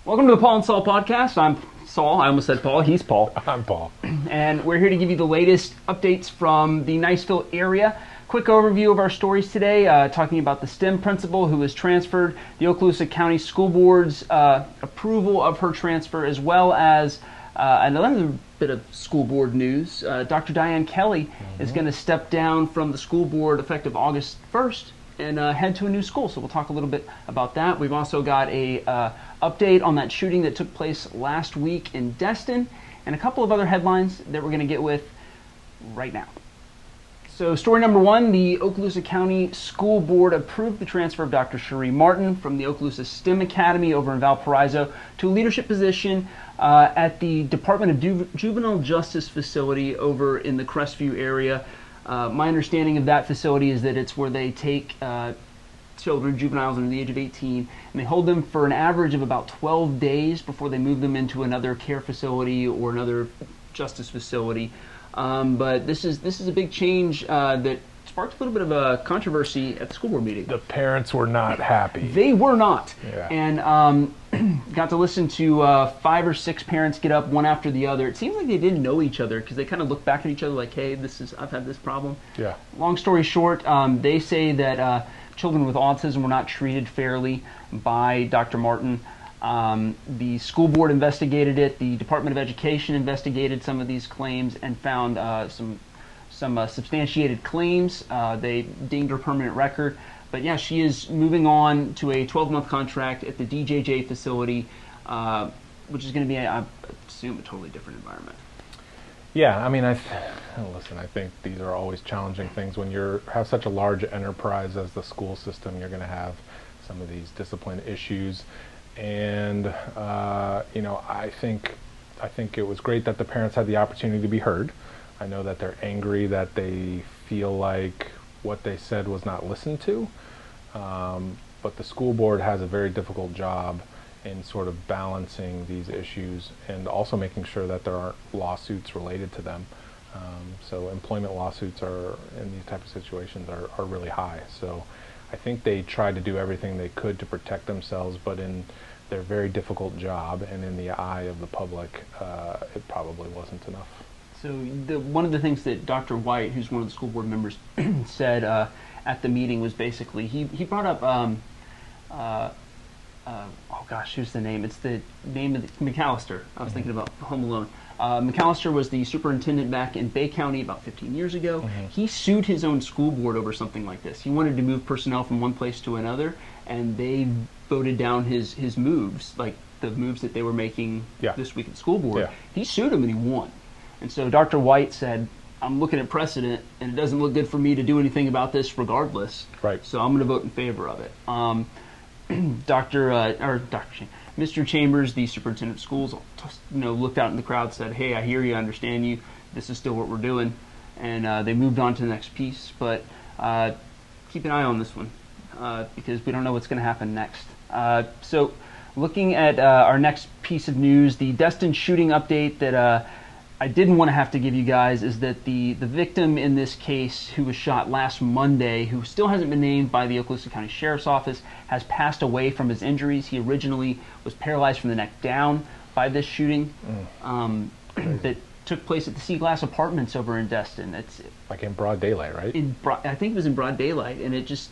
Welcome to the Paul and Saul podcast. I'm Saul. I almost said Paul. He's Paul. I'm Paul. And we're here to give you the latest updates from the Niceville area. Quick overview of our stories today, talking about the STEMM principal who was transferred, the Okaloosa County School Board's approval of her transfer, as well as another bit of school board news. Dr. Diane Kelly is going to step down from the school board effective August 1st and head to a new school. So we'll talk a little bit about that. We've also got a update on that shooting that took place last week in Destin, and a couple of other headlines that we're going to get with right now. So story number one, the Okaloosa County School Board approved the transfer of Dr. Cherie Martin from the Okaloosa STEM Academy over in Valparaiso to a leadership position at the Department of Juvenile Justice facility over in the Crestview area. My understanding of that facility is that it's where they take children, juveniles under the age of 18, and they hold them for an average of about 12 days before they move them into another care facility or another justice facility. But this is a big change that sparked a little bit of a controversy at the school board meeting. The parents were not happy. They were not. Yeah. And got to listen to 5 or 6 parents get up one after the other. It seems like they didn't know each other because they kind of looked back at each other like, hey, I've had this problem. Yeah. Long story short, they say that children with autism were not treated fairly by Dr. Martin. The school board investigated it. The Department of Education investigated some of these claims and found some substantiated claims. They dinged her permanent record. But yeah, she is moving on to a 12-month contract at the DJJ facility, which is going to be, I assume, a totally different environment. Yeah, I mean, listen, I think these are always challenging things. When you have such a large enterprise as the school system, you're going to have some of these discipline issues. And I think it was great that the parents had the opportunity to be heard. I know that they're angry that they feel like what they said was not listened to, but the school board has a very difficult job in sort of balancing these issues and also making sure that there aren't lawsuits related to them. So employment lawsuits in these type of situations are really high. So I think they tried to do everything they could to protect themselves, but in their very difficult job and in the eye of the public, it probably wasn't enough. So one of the things that Dr. White, who's one of the school board members, said at the meeting was basically, he brought up, who's the name? It's the name of McAllister. I was thinking about Home Alone. McAllister was the superintendent back in Bay County about 15 years ago. He sued his own school board over something like this. He wanted to move personnel from one place to another, and they voted down his moves, like the moves that they were making this week at the school board. Yeah. He sued him and he won. And so Dr. White said, I'm looking at precedent, and it doesn't look good for me to do anything about this regardless. Right. So I'm going to vote in favor of it. Mr. Chambers, the superintendent of schools, looked out in the crowd, said, hey, I hear you, I understand you. This is still what we're doing. And they moved on to the next piece. But keep an eye on this one because we don't know what's going to happen next. So looking at our next piece of news, the Destin shooting update that I didn't want to have to give you guys is that the victim in this case, who was shot last Monday, who still hasn't been named by the Okaloosa County Sheriff's Office, has passed away from his injuries. He originally was paralyzed from the neck down by this shooting that took place at the Sea Glass Apartments over in Destin. It's like in broad daylight, right? I think it was in broad daylight, and it just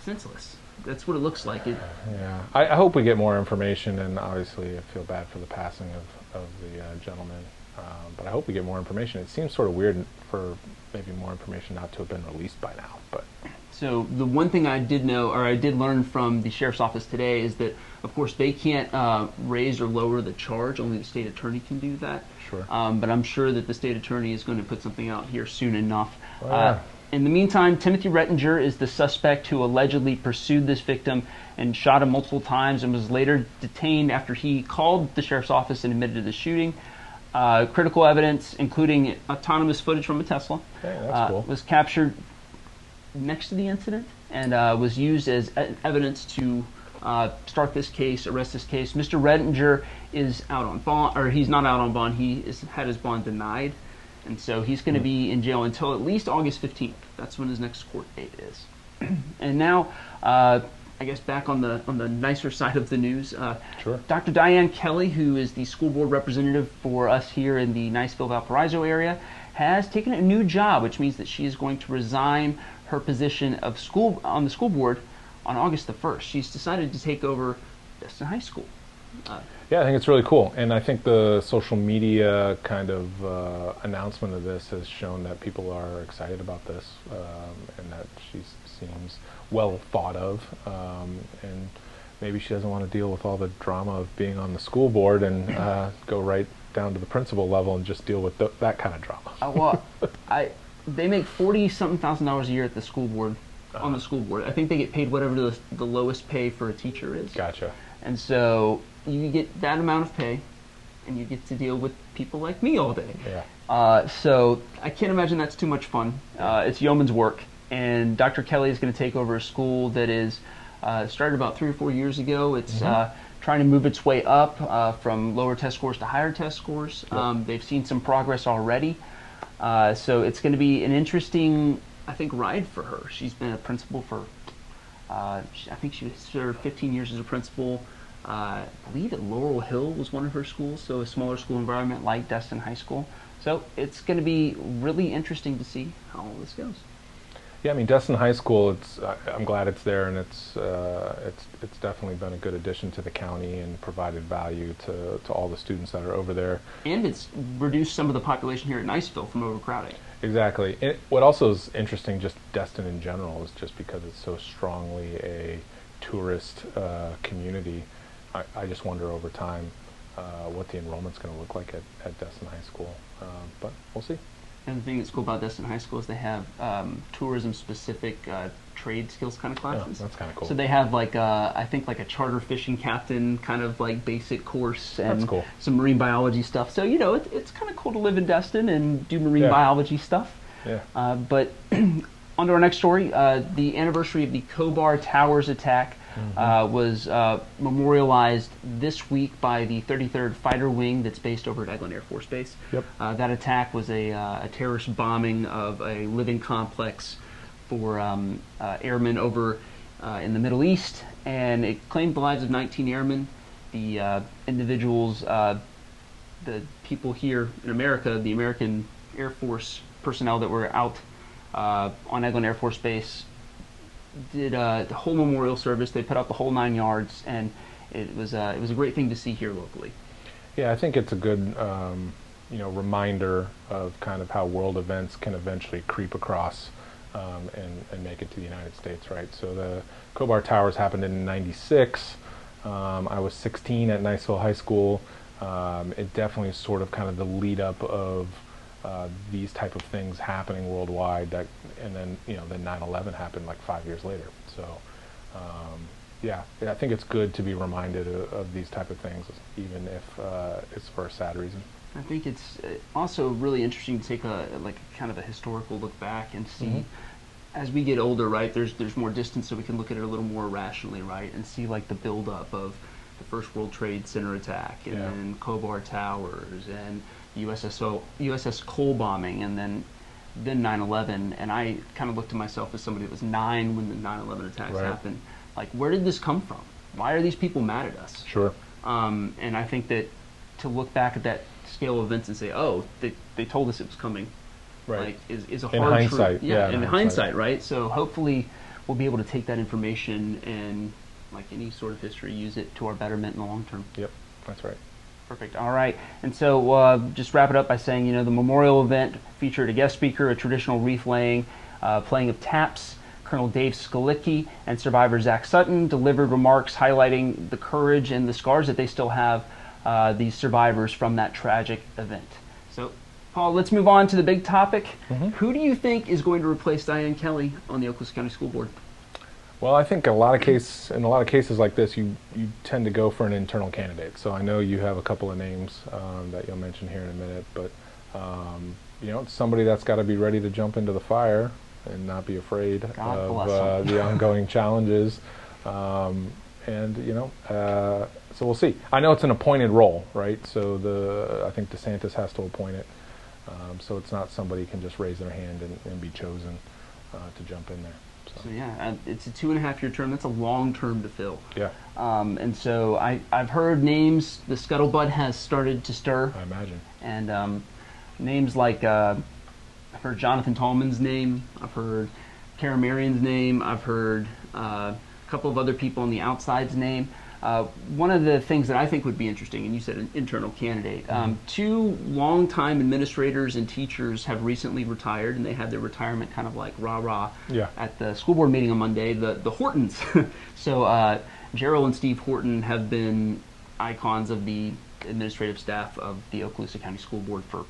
senseless. That's what it looks like. Yeah, I hope we get more information, and obviously I feel bad for the passing of the gentleman. But I hope we get more information. It seems sort of weird for maybe more information not to have been released by now. But so the one thing I did know, or I did learn from the sheriff's office today, is that of course they can't raise or lower the charge. Only the state attorney can do that. Sure. But I'm sure that the state attorney is going to put something out here soon enough. Oh, yeah. In the meantime, Timothy Rettinger is the suspect who allegedly pursued this victim and shot him multiple times and was later detained after he called the sheriff's office and admitted to the shooting. Critical evidence, including autonomous footage from a Tesla, that's cool. was captured next to the incident and was used as evidence to start this case, arrest this case. Mr. Rettinger is out on bond, or he's not out on bond. He had his bond denied, and so he's going to be in jail until at least August 15th. That's when his next court date is. And now, I guess back on the nicer side of the news. Sure. Dr. Diane Kelly, who is the school board representative for us here in the Niceville Valparaiso area, has taken a new job, which means that she is going to resign her position of on the school board on August the 1st. She's decided to take over Destin High School. Yeah, I think it's really cool, and I think the social media kind of announcement of this has shown that people are excited about this, and that she seems well thought of, and maybe she doesn't want to deal with all the drama of being on the school board and go right down to the principal level and just deal with that kind of drama. They make $40-something thousand a year at the school board, on the school board. I think they get paid whatever the lowest pay for a teacher is. Gotcha. And so you get that amount of pay, and you get to deal with people like me all day. Yeah. So I can't imagine that's too much fun. It's yeoman's work, and Dr. Kelly is going to take over a school that is started about 3 or 4 years ago. It's trying to move its way up from lower test scores to higher test scores. Yep. They've seen some progress already. So it's going to be an interesting, I think, ride for her. She's been a principal for, I think she served 15 years as a principal. I believe at Laurel Hill was one of her schools, so a smaller school environment like Destin High School. So it's going to be really interesting to see how all this goes. Yeah, I mean, Destin High School, I'm glad it's there, and it's definitely been a good addition to the county and provided value to all the students that are over there. And it's reduced some of the population here at Niceville from overcrowding. Exactly. And what also is interesting, just Destin in general, is just because it's so strongly a tourist community. I just wonder over time what the enrollment's going to look like at Destin High School, but we'll see. And the thing that's cool about Destin High School is they have tourism-specific trade skills kind of classes. Oh, that's kind of cool. So they have I think a charter fishing captain kind of basic course, and that's cool. Some marine biology stuff. So it's kind of cool to live in Destin and do marine biology stuff. Yeah. But on to our next story. The anniversary of the Cobar Towers attack was memorialized this week by the 33rd Fighter Wing that's based over at Eglin Air Force Base. Yep. That attack was a terrorist bombing of a living complex for airmen over in the Middle East, and it claimed the lives of 19 airmen. The individuals, the people here in America, the American Air Force personnel that were out on Eglin Air Force Base, did the whole memorial service. They put out the whole 9 yards, and it was a great thing to see here locally. Yeah, I think it's a good reminder of kind of how world events can eventually creep across and make it to the United States, right? So the Cobar Towers happened in '96. I was 16 at Niceville High School. It definitely is sort of kind of the lead up of these type of things happening worldwide, and then then 9/11 happened like 5 years later. So yeah, I think it's good to be reminded of these type of things, even if it's for a sad reason. I think it's also really interesting to take kind of a historical look back and see, as we get older, right? There's more distance, so we can look at it a little more rationally, right? And see the buildup of the first World Trade Center attack, and then Cobar Towers, and USS Cole bombing, and then 9/11. And I kind of looked to myself as somebody that was 9 when the 9/11 attacks happened. Where did this come from? Why are these people mad at us? Sure. And I think that to look back at that scale of events and say, oh, they told us it was coming, right, is a in hard hindsight. truth. Yeah, in hindsight, right? So hopefully we'll be able to take that information and, like any sort of history, use it to our betterment in the long term. Yep, that's right. Perfect. All right. And so just wrap it up by saying, the memorial event featured a guest speaker, a traditional wreath laying, playing of taps. Colonel Dave Skalicki and survivor Zach Sutton delivered remarks highlighting the courage and the scars that they still have, these survivors from that tragic event. So, Paul, let's move on to the big topic. Who do you think is going to replace Diane Kelly on the Okaloosa County School Board? Well, I think in a lot of cases like this, you tend to go for an internal candidate. So I know you have a couple of names that you'll mention here in a minute, but it's somebody that's got to be ready to jump into the fire and not be afraid of the ongoing challenges. So we'll see. I know it's an appointed role, right? So I think DeSantis has to appoint it. So it's not somebody can just raise their hand and be chosen to jump in there. So yeah, it's a 2.5-year term. That's a long term to fill. Yeah. And so I've heard names. The scuttlebutt has started to stir. I imagine. And names like I've heard Jonathan Tallman's name. I've heard Kara Marion's name. I've heard a couple of other people on the outside's name. One of the things that I think would be interesting, and you said an internal candidate, two longtime administrators and teachers have recently retired, and they had their retirement kind of like rah-rah at the school board meeting on Monday, the Hortons. So Gerald and Steve Horton have been icons of the administrative staff of the Okaloosa County School Board for,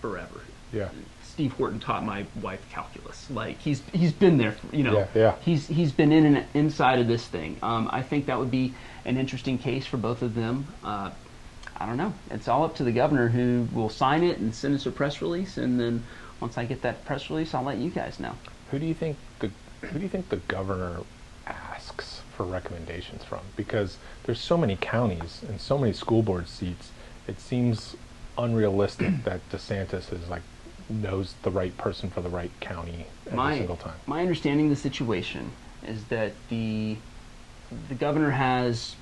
forever. Yeah. Steve Horton taught my wife calculus. Like he's been there, Yeah. He's been in and inside of this thing. I think that would be an interesting case for both of them. I don't know. It's all up to the governor, who will sign it and send us a press release, and then once I get that press release, I'll let you guys know. Who do you think the governor asks for recommendations from? Because there's so many counties and so many school board seats. It seems unrealistic that DeSantis is knows the right person for the right county every single time. My understanding of the situation is that the governor has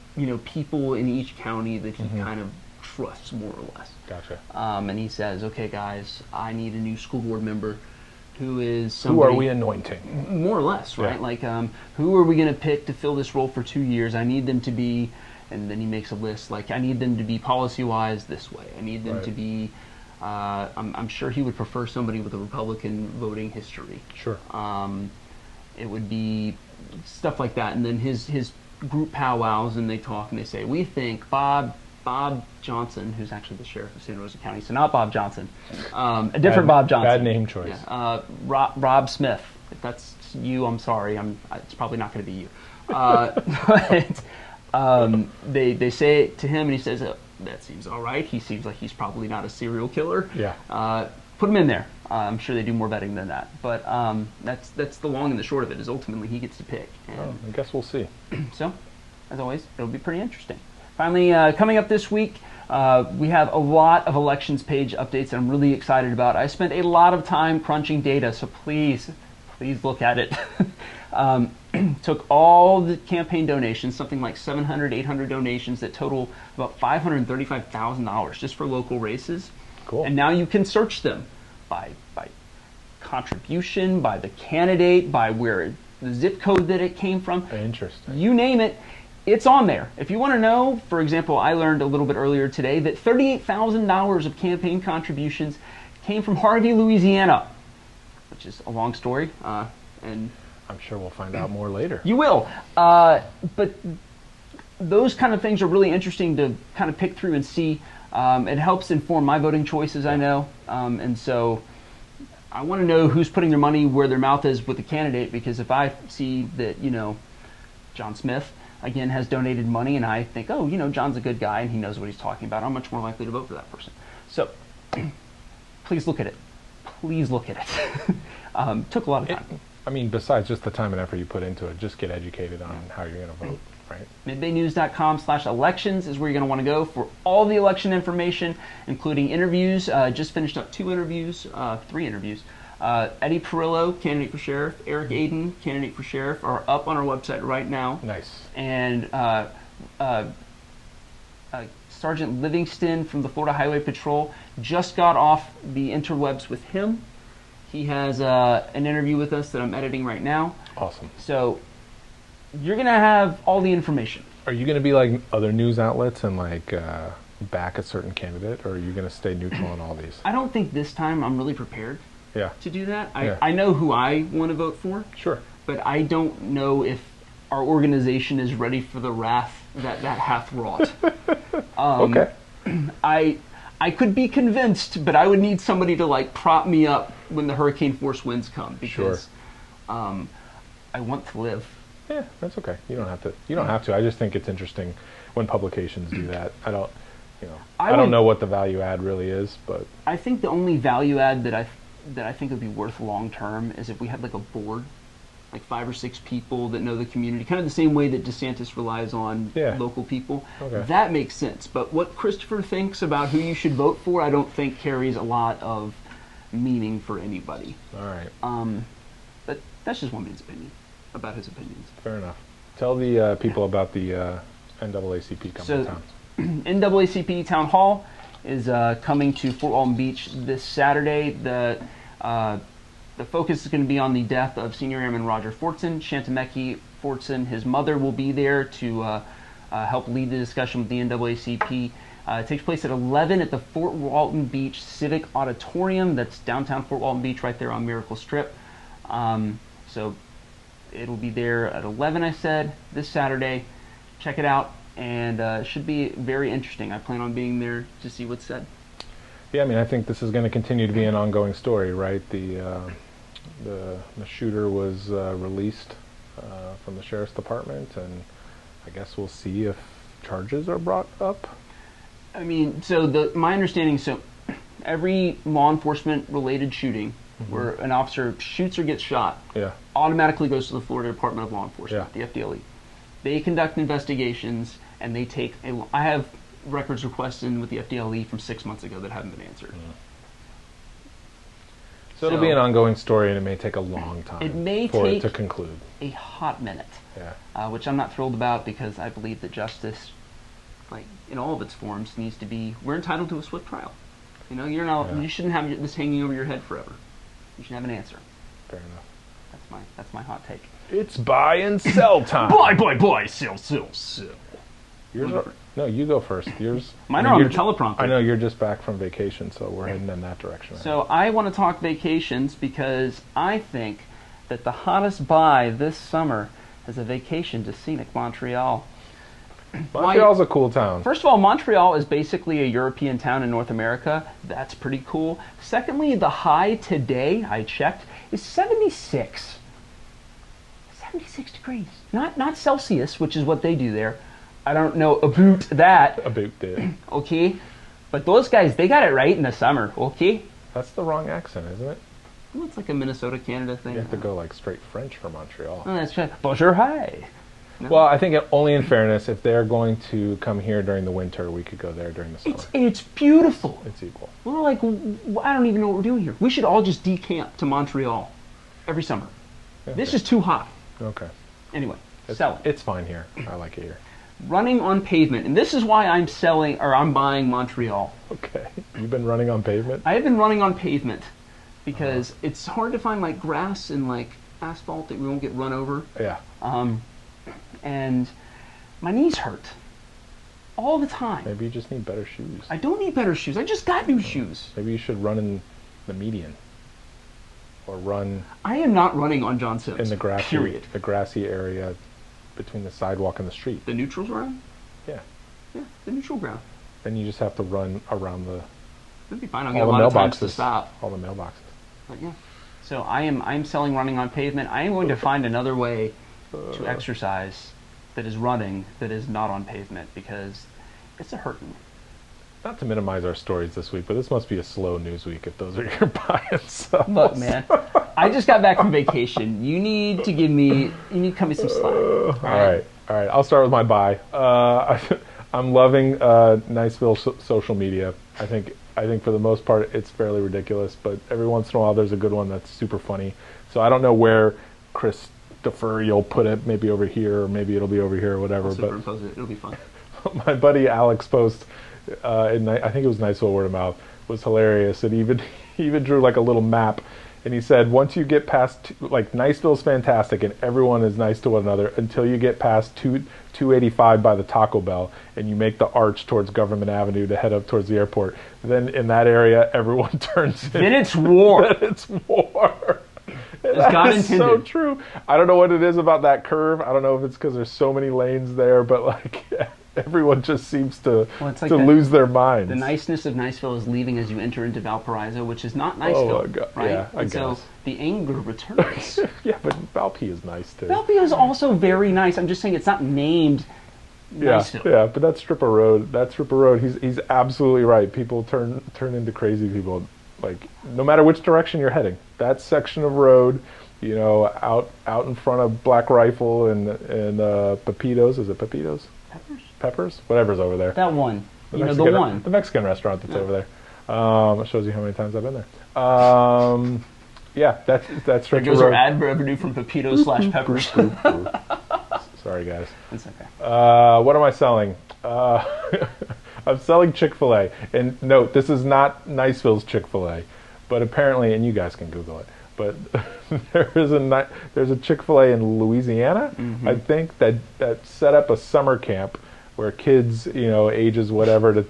people in each county that he kind of trusts, more or less. Gotcha. And he says, okay guys, I need a new school board member who is somebody. Who are we anointing? More or less, right? Yeah. Like who are we going to pick to fill this role for 2 years? I need them to be, and then he makes a list, like I need them to be policy-wise this way. I need them to be I'm sure he would prefer somebody with a Republican voting history. Sure. It would be stuff like that, and then his group powwows, and they talk and they say, we think Bob Johnson, who's actually the sheriff of Santa Rosa County, so not Bob Johnson, a different Bob Johnson. Bad name choice. Yeah. Rob Smith. If that's you, I'm sorry. It's probably not going to be you. But they say it to him, and he says, that seems all right. He seems like he's probably not a serial killer. Yeah. Put him in there. I'm sure they do more vetting than that. But that's the long and the short of it, is ultimately he gets to pick. And I guess we'll see. So, as always, it'll be pretty interesting. Finally, coming up this week, we have a lot of elections page updates that I'm really excited about. I spent a lot of time crunching data, so please look at it. Took all the campaign donations, something like 700, 800 donations that total about $535,000 just for local races. Cool. And now you can search them by contribution, by the candidate, by where the zip code that it came from. Interesting. You name it, it's on there. If you want to know, for example, I learned a little bit earlier today that $38,000 of campaign contributions came from Harvey, Louisiana, which is a long story, and I'm sure we'll find out more later. You will. But those kind of things are really interesting to kind of pick through and see. It helps inform my voting choices, I know. And so I want to know who's putting their money where their mouth is with the candidate, because if I see that, John Smith, again, has donated money, and I think, John's a good guy and he knows what he's talking about, I'm much more likely to vote for that person. So please look at it. Please look at it. Took a lot of time. Besides just the time and effort you put into it, just get educated on how you're going to vote, right? midbaynews.com/elections is where you're going to want to go for all the election information, including interviews. Just finished up 3 interviews. Eddie Perillo, candidate for sheriff, Eric Aiden, candidate for sheriff, are up on our website right now. Nice. And Sergeant Livingston from the Florida Highway Patrol just got off the interwebs with him. He has an interview with us that I'm editing right now. Awesome. So you're going to have all the information. Are you going to be like other news outlets and back a certain candidate, or are you going to stay neutral on all these? I don't think this time I'm really prepared to do that. Yeah. I know who I want to vote for. Sure. But I don't know if our organization is ready for the wrath that hath wrought. Okay. I could be convinced, but I would need somebody to prop me up when the hurricane force winds come, because I want to live. Yeah, that's okay. You don't have to. You don't have to. I just think it's interesting when publications do that. I don't know what the value add really is, but I think the only value add that I think would be worth long term is if we had a board, 5 or 6 people that know the community, kind of the same way that DeSantis relies on local people. Okay. That makes sense. But what Christopher thinks about who you should vote for, I don't think carries a lot of meaning for anybody. All right. But That's just one man's opinion about his opinions. Fair enough. Tell the people about the NAACP coming to town. NAACP Town Hall is coming to Fort Walton Beach this Saturday. The focus is going to be on the death of Senior Airman Roger Fortson. Shantameki Fortson, his mother, will be there to help lead the discussion with the NAACP. It takes place at 11 at the Fort Walton Beach Civic Auditorium. That's downtown Fort Walton Beach, right there on Miracle Strip. So it'll be there at 11, I said, this Saturday. Check it out, and it should be very interesting. I plan on being there to see what's said. Yeah, I mean, I think this is going to continue to be an ongoing story, right? The shooter was released from the sheriff's department, and I guess we'll see if charges are brought up. I mean, so my understanding, so every law enforcement related shooting where an officer shoots or gets shot automatically goes to the Florida Department of Law Enforcement, the FDLE. They conduct investigations, and they take I have records requests in with the FDLE from 6 months ago that haven't been answered. So it'll be an ongoing story, and it may take a long time for it to conclude. A hot minute, which I'm not thrilled about, because I believe that justice, like in all of its forms, needs to be. We're entitled to a swift trial. You know, you're not. You shouldn't have this hanging over your head forever. You should have an answer. Fair enough. That's my hot take. It's buy and sell time. buy, sell. No, you go first. Yours. Mine are on the teleprompter. I know you're just back from vacation, so we're heading in that direction. So I want to talk vacations because I think that the hottest buy this summer is a vacation to scenic Montreal. Montreal's a cool town. First of all, Montreal is basically a European town in North America. That's pretty cool. Secondly, the high today, I checked, is 76. 76 degrees. Not Celsius, which is what they do there. I don't know about that. About that. Okay. But those guys, they got it right in the summer, okay? That's the wrong accent, isn't it? Well, it's like a Minnesota, Canada thing. You have to go like straight French for Montreal. Oh, that's right. Bonjour, hi. No. Well, I think only in fairness, if they're going to come here during the winter, we could go there during the summer. It's beautiful. It's equal. We're like, I don't even know what we're doing here. We should all just decamp to Montreal every summer. Okay. This is too hot. Okay. Anyway, sell it. It's fine here. I like it here. Running on pavement, and this is why I'm buying Montreal. Okay. You've been running on pavement? I have been running on pavement because it's hard to find like grass and like asphalt that we won't get run over. Yeah. And my knees hurt all the time. Maybe you just need better shoes. I don't need better shoes. I just got new shoes. Maybe you should run in the median. Or run... I am not running on John Sims. In the grassy area between the sidewalk and the street. The neutral ground? Yeah. Yeah, the neutral ground. Then you just have to run around the... It'll be fine. I'll get a lot of times to stop. All the mailboxes. But yeah. So I'm selling running on pavement. I am going to find another way to exercise that is running, that is not on pavement, because it's a hurting. Not to minimize our stories this week, but this must be a slow news week if those are your buy and sells. Look, man, I just got back from vacation. You need to cut me some slack. All right. I'll start with my buy. I'm loving Niceville social media. I think for the most part it's fairly ridiculous, but every once in a while there's a good one that's super funny. So I don't know where Christopher you'll put it, maybe over here, or maybe it'll be over here, or whatever. I'll superimpose it. It'll be fun. My buddy Alex post, I think it was Niceville Word of Mouth, was hilarious. And he even drew like a little map, and he said once you get past like Niceville's fantastic and everyone is nice to one another until you get past 285 by the Taco Bell and you make the arch towards Government Avenue to head up towards the airport. Then in that area everyone turns in. Then it's war. Then it's war. That is so true. I don't know what it is about that curve. I don't know if it's because there's so many lanes there, but like everyone just seems to lose their minds. The niceness of Niceville is leaving as you enter into Valparaiso, which is not Niceville, right? Yeah, I guess. So the anger returns. Yeah, but Valpy is nice too. Valpy is also very nice. I'm just saying it's not named Niceville. Yeah, but that's Strip of Road. He's absolutely right. People turn into crazy people. Like no matter which direction you're heading, that section of road, you know, out in front of Black Rifle and Pepitos. Is it Pepitos? Peppers? Whatever's over there. That one. The Mexican restaurant that's over there. It shows you how many times I've been there. Yeah, that's There goes our ad revenue from Pepito/Peppers. Sorry, guys. It's okay. What am I selling? I'm selling Chick-fil-A. And note, this is not Niceville's Chick-fil-A, but apparently, and you guys can Google it, but there's a Chick-fil-A in Louisiana, I think, that set up a summer camp where kids, ages whatever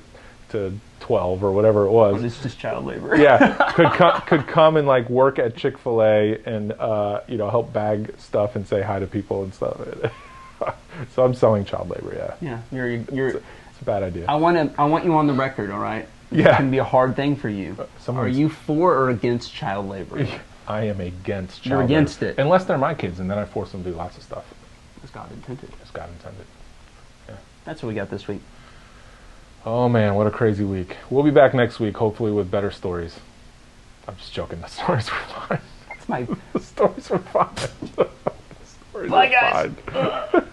to 12 or whatever it was. Oh, it's just child labor. Yeah, could come and like work at Chick-fil-A and help bag stuff and say hi to people and stuff. So I'm selling child labor. Yeah, it's a bad idea. I want you on the record. All right. Yeah. It can be a hard thing for you. Are you for or against child labor? I am against child labor. You're against it. Unless they're my kids, and then I force them to do lots of stuff. As God intended. As God intended. Yeah. That's what we got this week. Oh man, what a crazy week. We'll be back next week, hopefully with better stories. I'm just joking. The stories were fine. That's my... The stories were fine. Bye, guys.